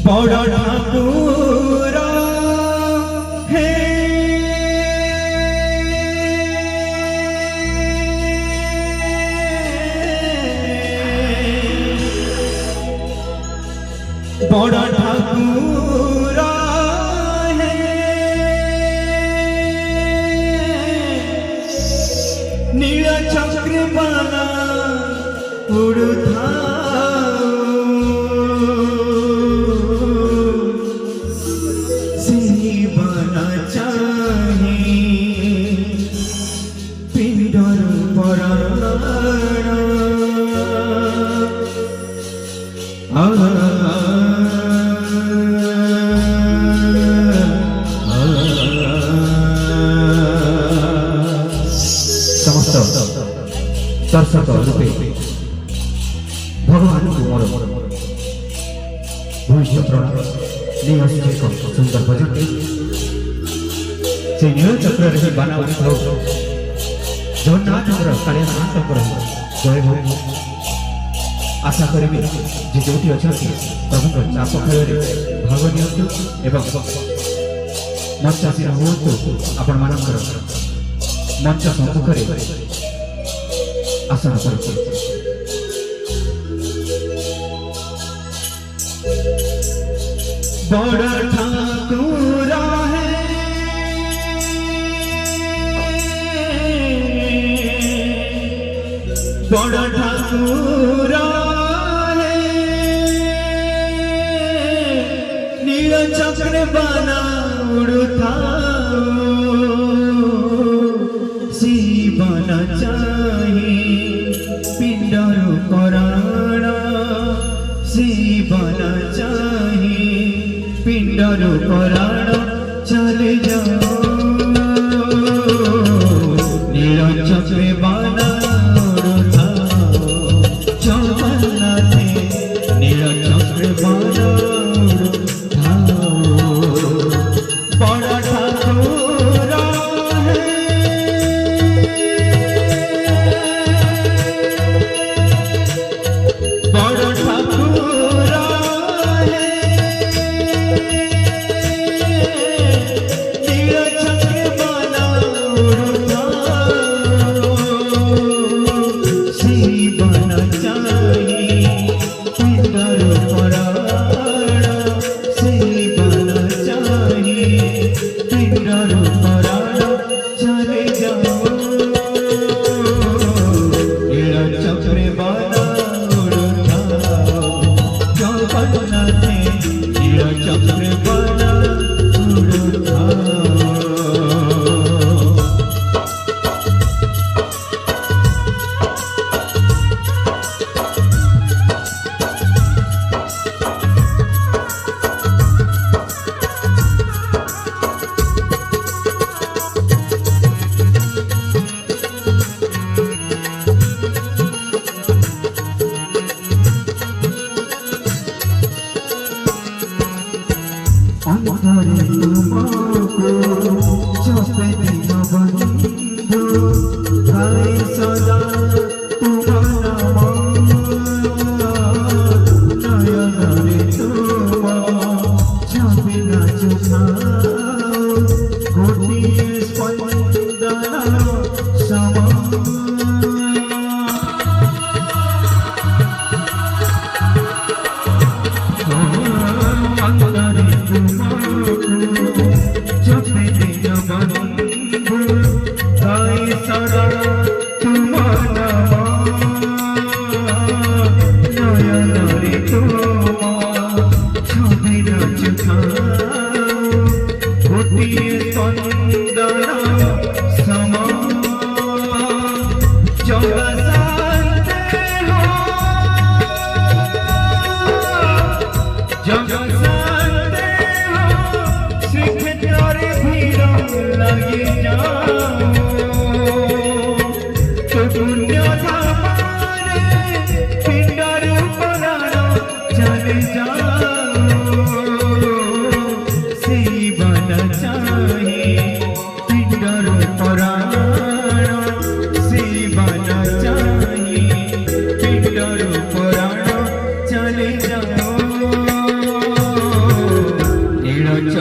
बड़ ठाकुर हे बड़ ठाकुर हे नील चक्र बाला उड़ता समस्त दर्शक रूपे भगवान को मोर भूषण प्रणाम नहीं आसी सुंदर भजन से नील चक्र रही बाना उठो जगन्नाथ कालिया जय हो। आशा करी जे जो अच्छा प्रभु चाप खेल भाग नियंतु एवं मंचासीन हूँ आपण मान मंच सम्मुखें आसन कर बड़ ठाकुर है बड़ ठाकुर है नील चक्र बाना उड़ता बन चाहे पिंडर कराण से बन चाहे पिंडर कराण चले जाओ नील चक्र बाना उड़ता जगन्नाथ नील चक्र बाना उड़ता बड़ ठाकुर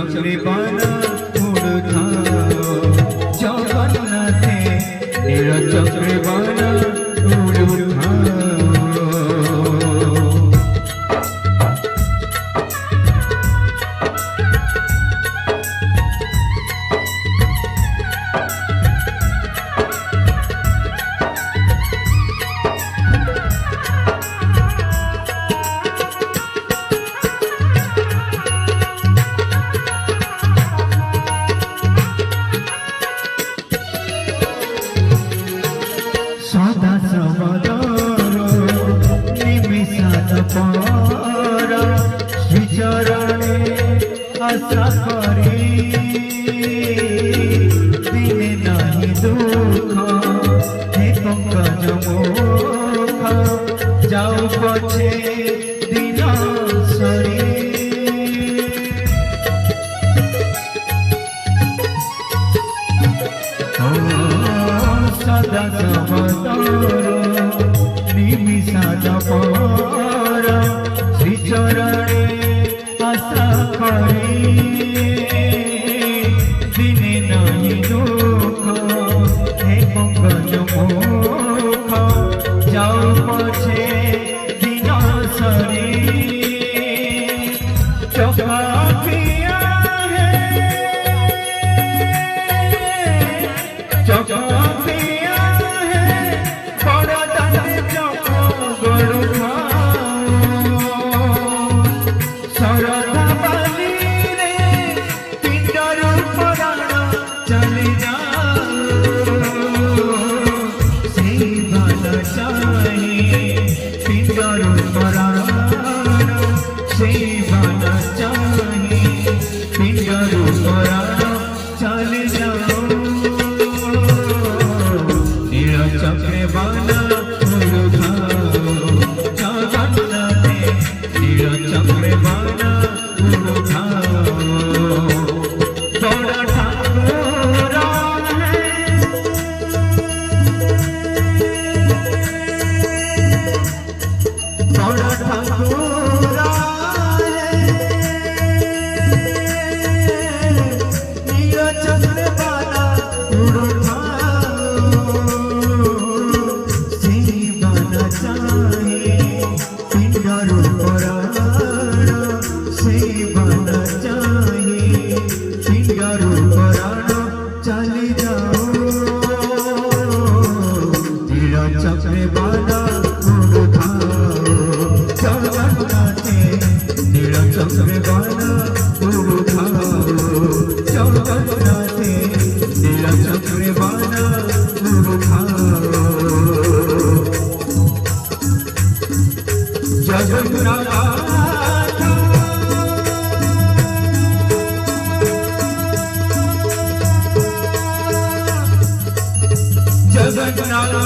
চক্রে বানা উড়া জগন্নাথে নীল চক্রে বানা উড়া সদা সবদর নিমিষাদ পর শ্রীচরণে আশা করি দিনে নাহি দুঃখ হে পঙ্কজ মুখ যাও পছে দিন সরি সদা সবদর নিমিষাদ পর শ্রীচরণে আশা করি দিনে নাহি দুঃখ হে পঙ্কজ মুখ যাও পছে দিন সরি চকাফিয়া চকাফিয়া বড় দানে চক গড়ু শরধা বালি রে পিণ্ডর পরাণ চলে যাও সেই ভালো চাহি পিণ্ডর পরাণ সেই ভালো চাহি পিণ্ডর পরাণ চলে যাও চক্রে বানা উড়া জগন্নাথে নীল চক্রে বানা উড়া বড় ঠাকুর বড় ঠাকুর নীল চক্রে বানা উড়া পিণ্ডর পরাণ সেই বানা চাহি পিণ্ডর পরাণ চলে যাও নীল চক্রে বানা উড়া জগন্নাথে নীল চক্রে বানা উড়া জগন্নাথে নীল চক্রে বানা উড়া জগন্নাথ জগন্নাথ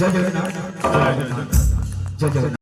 জগন্নাথ জগন্নাথ